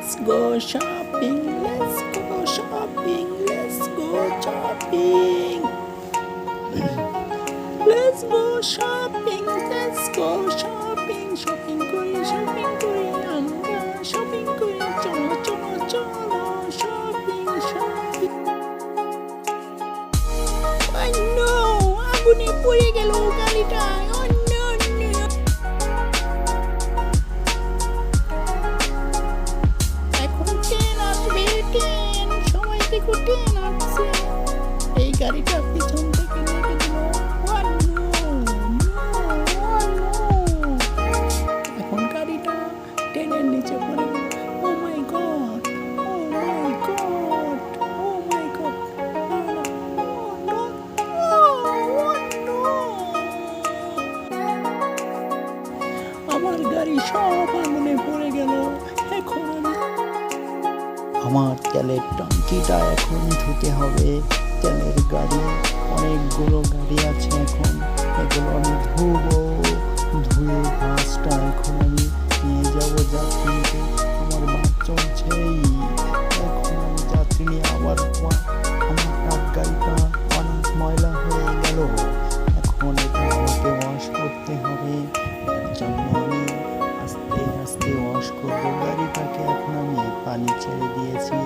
Let's go shopping, let's go shopping, let's go shopping. Let's go shopping, let's go shopping. Shopping করি আমরা shopping করি চলো shopping. Oh no, আগুনে পুড়ে গেল গাড়িটা. Oh no. এখন ট্রেন আসবে, ট্রেন সবাই দেখো ট্রেন আসছে. এই গাড়িটা পিছন থেকে লেগে দিল. এখন গাড়িটা ট্রেনের নিচে পড়ে গেল. ও মাই গড, ও মাই গড, ও মাই গড. আমার গাড়ি সব আগুনে পড়ে গেল. এখন আমার তেলের ট্যাঙ্কিটা এখন ধুতে হবে. তেলের গাড়ি, অনেকগুলো গাড়ি আছে এখন, এগুলো আমি ধুবো. ধুয়ে বাসটা এখন আমি নিয়ে যাবো যাত্রীকে. আমার বাস চলছেই. এখন আমি যাত্রী নিয়ে আমার গাড়িটা অনেক ময়লা হয়ে গেল. এখন এটা আমাকে ওয়াশ করতে হবে. এর জন্য আমি আস্তে আস্তে ওয়াশ করবো গাড়িটাকে. এখন আমি পানি ছেড়ে দিয়েছি.